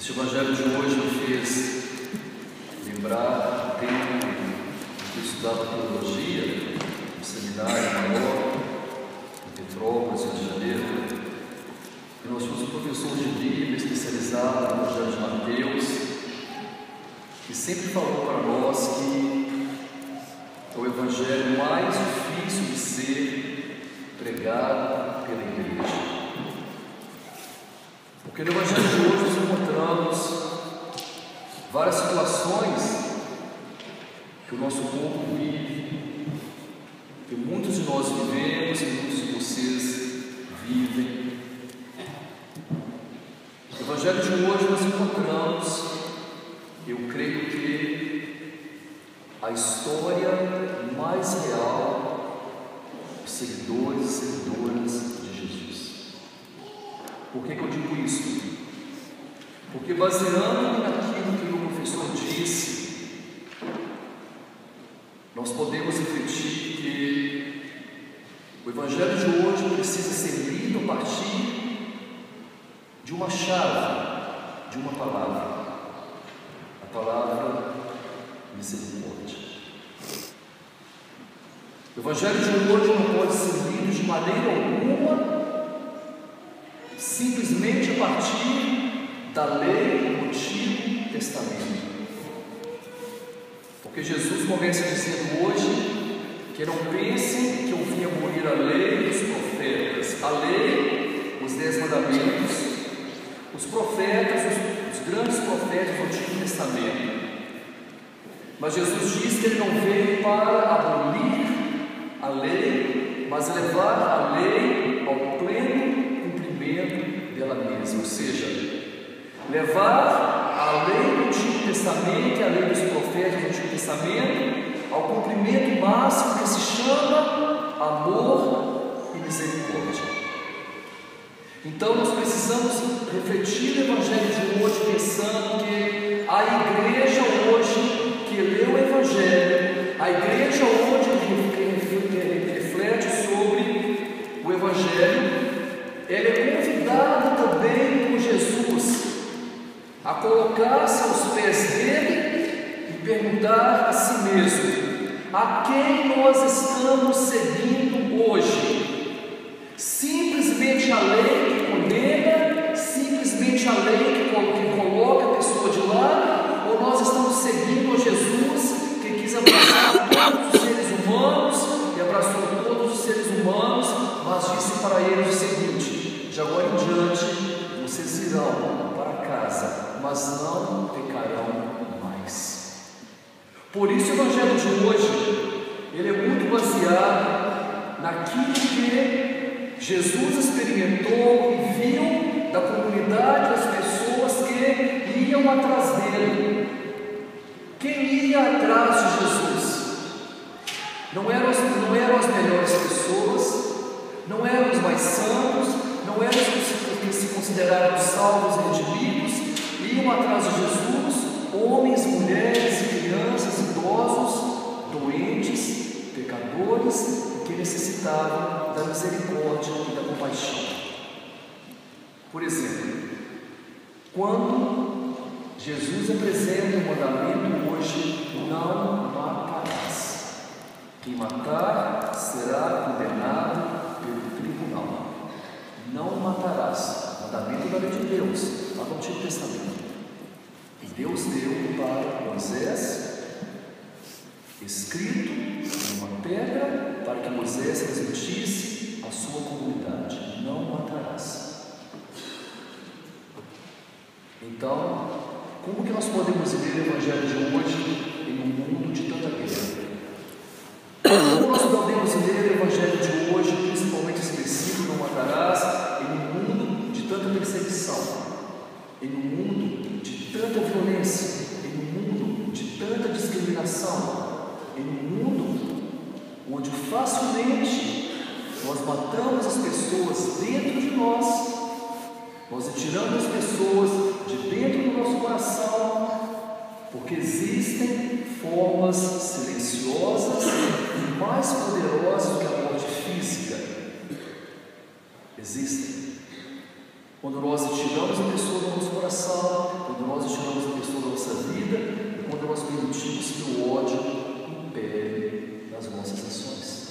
Este Evangelho de hoje me fez lembrar do tempo que eu estudava teologia no seminário maior, em Petrópolis, Rio de Janeiro, e nós tínhamos um professor de Bíblia especializado no Evangelho de Mateus, que sempre falou para nós que é o Evangelho mais difícil de ser pregado pela igreja. Porque no Evangelho de hoje nós encontramos várias situações que o nosso povo vive, que muitos de nós vivemos e muitos de vocês vivem. No Evangelho de hoje nós encontramos, eu creio que a história mais real dos seguidores e seguidoras de Jesus. Por que eu digo isso? Porque baseando naquilo que o professor disse, nós podemos refletir que o Evangelho de hoje precisa ser lido a partir de uma chave, de uma palavra, a palavra misericórdia. O Evangelho de hoje não pode ser lido de maneira alguma simplesmente a partir da lei do Antigo Testamento. Porque Jesus começa dizendo hoje que não pensem que eu vim abolir a lei e os profetas. A lei, os 10 mandamentos, os profetas, os grandes profetas do Antigo Testamento. Mas Jesus diz que ele não veio para abolir a lei, mas levar a lei ao pleno cumprimento dela mesma, ou seja, levar a lei do Antigo Testamento, a lei dos profetas do Antigo Testamento, ao cumprimento máximo que se chama amor e misericórdia. Então nós precisamos refletir o Evangelho de hoje pensando que a igreja hoje que lê o Evangelho, a igreja hoje que reflete sobre o Evangelho, ela é convidada também por Jesus a colocar-se aos pés dele e perguntar a si mesmo: a quem nós estamos seguindo hoje? Simplesmente a lei que condena, simplesmente a lei que coloca a pessoa de lado, ou nós estamos seguindo a Jesus que quis abraçar todos os seres humanos e abraçou todos os seres humanos, mas disse para eles o seguinte: de agora em diante vocês irão para casa, mas não pecarão mais. Por isso o Evangelho de hoje, ele é muito baseado naquilo que Jesus experimentou e viu da comunidade, das pessoas que iam atrás dele. Quem ia atrás de Jesus? Não eram as melhores pessoas, não eram os mais santos, não eram os que se consideraram salvos e redimidos. Iam atrás de Jesus homens, mulheres, crianças, idosos, doentes, pecadores, que necessitavam da misericórdia e da compaixão. Por exemplo, quando Jesus apresenta o mandamento hoje: não matarás. Quem matar será condenado pelo tribunal. Não matarás. Mandamento da lei de Deus, lá no Antigo Testamento. E Deus deu para Moisés, escrito em uma pedra, para que Moisés transmitisse à sua comunidade: não matarás. Então, como que nós podemos ler o Evangelho de hoje em um mundo de tanta guerra? Como nós podemos ler o Evangelho de hoje, principalmente esse versículo: não matarás, em um mundo de tanta perseguição, em um mundo de tanta violência, em um mundo de tanta discriminação, em um mundo onde facilmente nós matamos as pessoas dentro de nós retiramos as pessoas de dentro do nosso coração, porque existem formas silenciosas e mais poderosas do que a morte física. Existem. Quando nós retiramos a pessoa do nosso coração, quando nós retiramos a pessoa da nossa vida, e quando nós permitimos que o ódio impere nas nossas ações.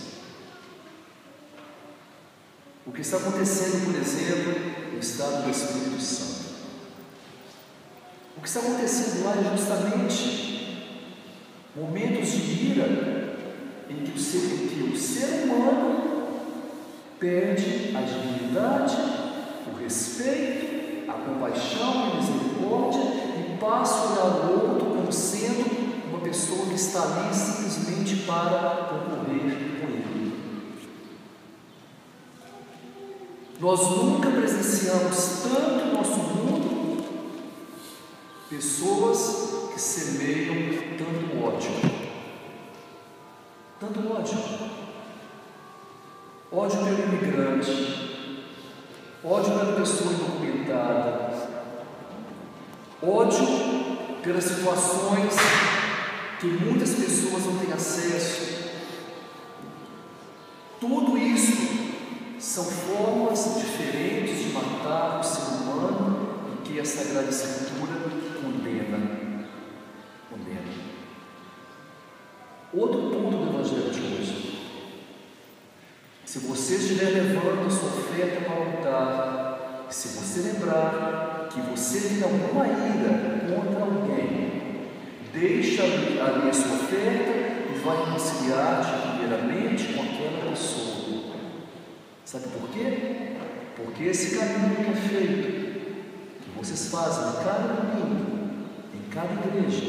O que está acontecendo, por exemplo, no estado do Espírito Santo? O que está acontecendo lá é justamente momentos de ira em que o ser humano perde a dignidade, o respeito, a compaixão e a misericórdia e passa a olhar o outro como sendo uma pessoa que está ali simplesmente para concorrer com ele. Nós nunca presenciamos tanto no nosso mundo pessoas que semeiam tanto ódio. Tanto ódio. Ódio pelo imigrante, ódio pela pessoa indocumentada, ódio pelas situações que muitas pessoas não têm acesso. Tudo isso são formas diferentes de matar o ser humano e que a Sagrada Escritura condena. Outro ponto do Evangelho de hoje: se você estiver levando a sua oferta para o altar, e se você lembrar que você tem alguma ira contra alguém, deixa ali a sua oferta e vai reconciliar-te primeiramente com aquela pessoa. Sabe por quê? Porque esse caminho que é feito, que vocês fazem em cada domingo, em cada igreja,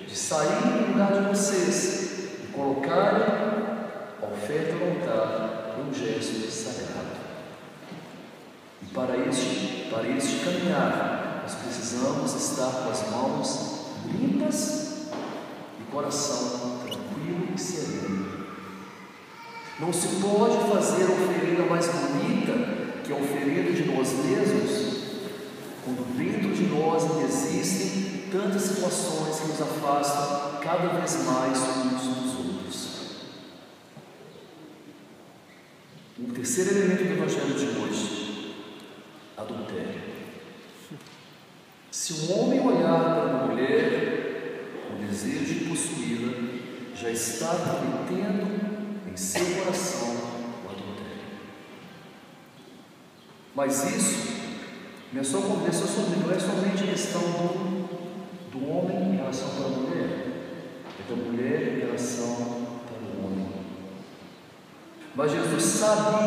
de sair do lugar de vocês e colocarem a oferta no altar, é um gesto sagrado. E para este caminhar, nós precisamos estar com as mãos limpas e coração tranquilo e sereno. Não se pode fazer a oferenda mais bonita que a oferenda de nós mesmos, quando dentro de nós existem tantas situações que nos afastam cada vez mais uns dos outros. O terceiro elemento do Evangelho de hoje: adultério. Se um homem olhar para uma mulher com desejo de possuí-la, já está cometendo em seu coração o adultério. Mas isso não é somente questão do homem em relação para a mulher, é da mulher em relação para o homem. Mas Jesus sabe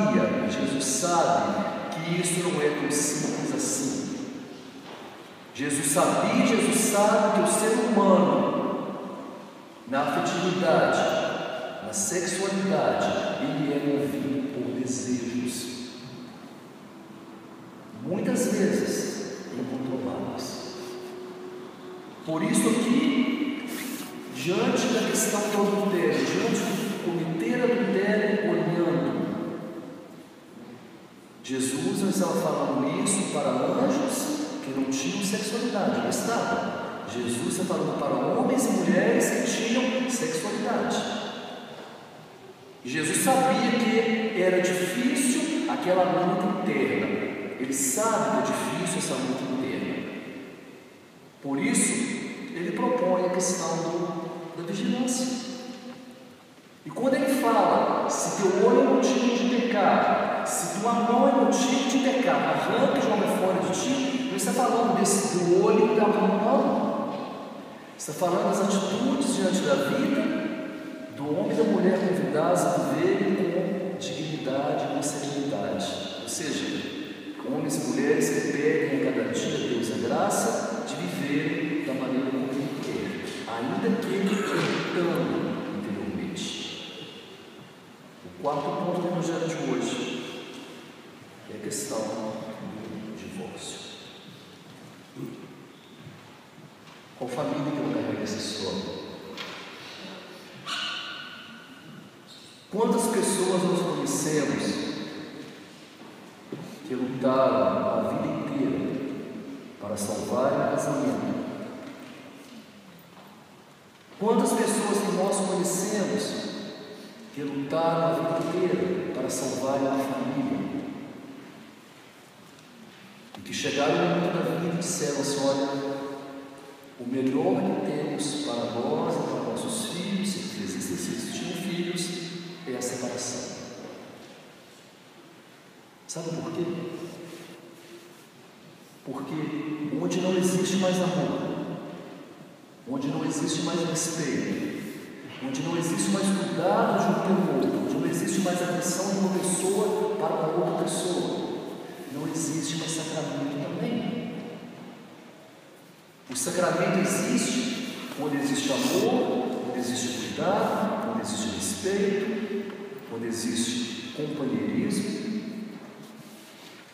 que isso não é tão simples assim. Jesus sabe que o ser humano, na afetividade, na sexualidade, ele é movido por desejos, muitas vezes incontroláveis. Por isso aqui, diante da questão do adultério, diante de cometer adultério olhando, Jesus não estava falando isso para anjos que não tinham sexualidade, não estava. Jesus está falando para homens e mulheres que tinham sexualidade. E Jesus sabia que era difícil aquela luta interna. Ele sabe que é difícil essa luta interna. Por isso, ele propõe a questão da vigilância. E quando ele fala: se teu olho é motivo de pecar, se tua mão é motivo de pecar, arranca e joga fora de ti, não está falando do olho e da mão, não. Está falando das atitudes diante da vida do homem e da mulher convidados a viverem com dignidade e com serenidade. Ou seja, homens e mulheres que pedem a cada dia Deus a graça de viverem da maneira como Ele quer, ainda que tentando interiormente. O quarto ponto do Evangelho de hoje é a questão do divórcio. Qual família que não carrega essa história? Quantas pessoas nós conhecemos que lutaram a vida inteira para salvar o casamento? Quantas pessoas que nós conhecemos que lutaram a vida inteira para salvar a família? e que chegaram no momento da vida e disseram assim: olha, o melhor que temos para nós e para nossos filhos, se existiam filhos, é a separação. Sabe por quê? Porque onde não existe mais amor, onde não existe mais respeito, onde não existe mais cuidado de um pelo outro, onde não existe mais atenção de uma pessoa para uma outra pessoa, não existe mais sacramento também. O sacramento existe onde existe amor, onde existe cuidado, onde existe respeito, onde existe companheirismo.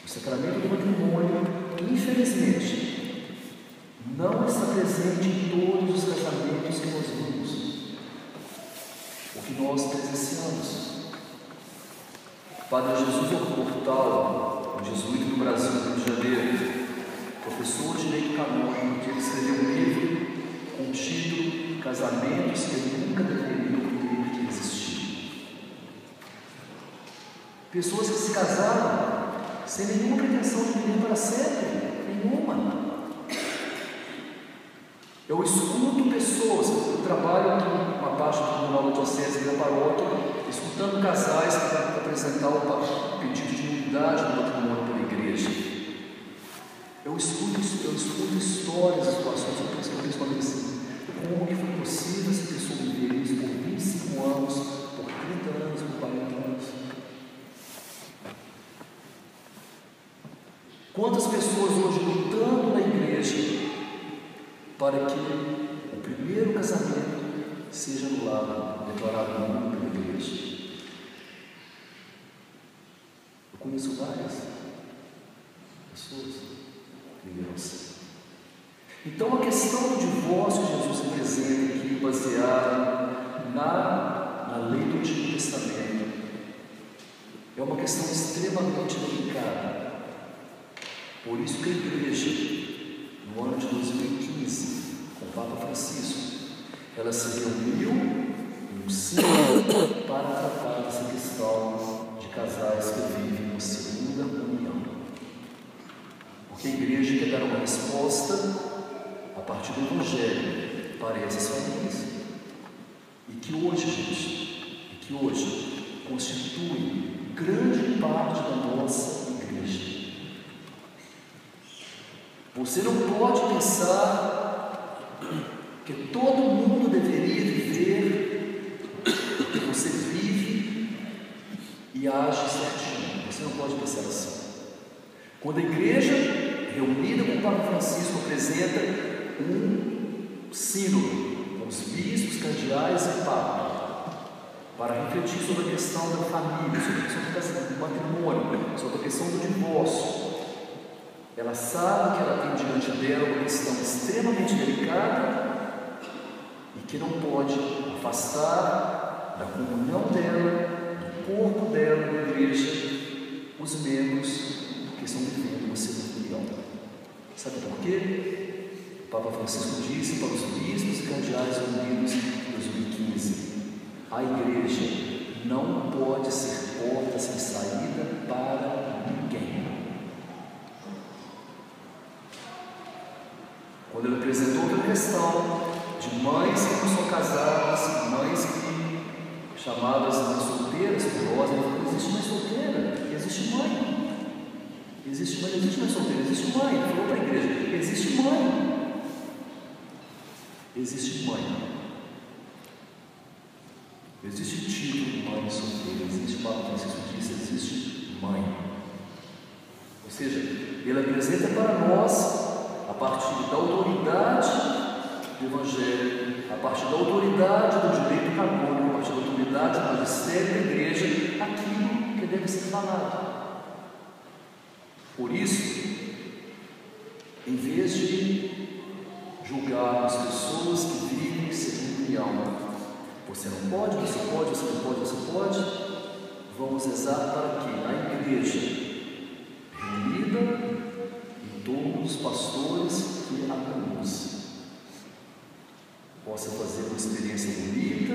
O sacramento do matrimônio, infelizmente, não está presente em todos os casamentos que nós vimos, o que nós presenciamos. Padre Jesus Portal, um jesuíta do Brasil, do Rio de Janeiro, professor de direito canônico, que ele escreveu um livro com o título Casamentos que nunca deveriam ter existido. Pessoas que se casaram sem nenhuma pretensão de viver para sempre, nenhuma. Eu escuto pessoas, eu trabalho aqui uma parte do Tribunal da Diocese da Paróquia, escutando casais que vão apresentar o pedido de nulidade do matrimônio pela igreja. Eu escuto histórias, situações, eu penso assim: como que foi possível essa pessoa viver isso por 25 anos, por 30 anos, por 40 anos? Quantas pessoas hoje lutando na igreja para que o primeiro casamento seja anulado, declarado nulo pela igreja? Eu conheço várias pessoas que viveram assim. Então a questão do divórcio que Jesus apresenta aqui, baseada na lei do Antigo Testamento, é uma questão extremamente delicada. Por isso que a igreja, no ano de 2015, com o Papa Francisco, ela se reuniu em um sínodo para tratar dessa questão de casais que vivem uma segunda união. Porque a igreja quer dar uma resposta a partir do Evangelho para essas famílias. E que hoje constitui grande parte da nossa igreja. Você não pode pensar que todo mundo deveria viver o que você vive e age certinho. Você não pode pensar assim. Quando a igreja, reunida com o Papa Francisco, apresenta um sínodo com os bispos, cardeais e papa, para refletir sobre a questão da família, sobre a questão do matrimônio, sobre a questão do divórcio, ela sabe que ela tem diante dela uma questão extremamente delicada e que não pode afastar da comunhão dela, do corpo dela, da igreja, os membros que estão vivendo uma segunda união. Sabe por quê? O Papa Francisco disse para os bispos e cardeais reunidos em 2015: a igreja não pode ser porta sem saída para ninguém. Quando ele apresentou outra questão de mães que não são casadas, mães que chamadas mães solteiras, por nós, ele falou: existe mãe solteira, existe mãe. Existe mãe, existe mãe solteira, existe mãe. Ele falou para a igreja: existe mãe. Existe mãe. Existe título de mãe solteira, existe, o Papa Francisco disse, existe mãe. Ou seja, ele apresenta para nós, a partir da autoridade do Evangelho, a partir da autoridade do direito canônico, a partir da autoridade do magistério da igreja, aquilo que deve ser falado. Por isso, em vez de julgar as pessoas que vivem sem união, você não pode, você pode, você não pode, você pode, vamos rezar para que a igreja reunida em torno dos pastores que amamos possa fazer uma experiência bonita,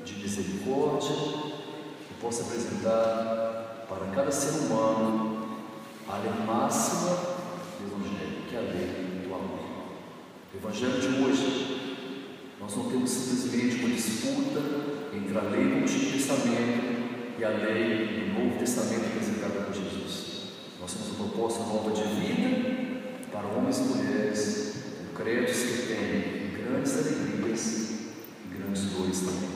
de misericórdia, e possa apresentar para cada ser humano a lei máxima do Evangelho, que é a lei do amor. O Evangelho de hoje, nós não temos simplesmente uma disputa entre a lei do Antigo Testamento e a lei do Novo Testamento apresentada por Jesus. Nós temos uma proposta nova de vida para homens e mulheres, concretos que têm grandes alegrias e grandes dores também.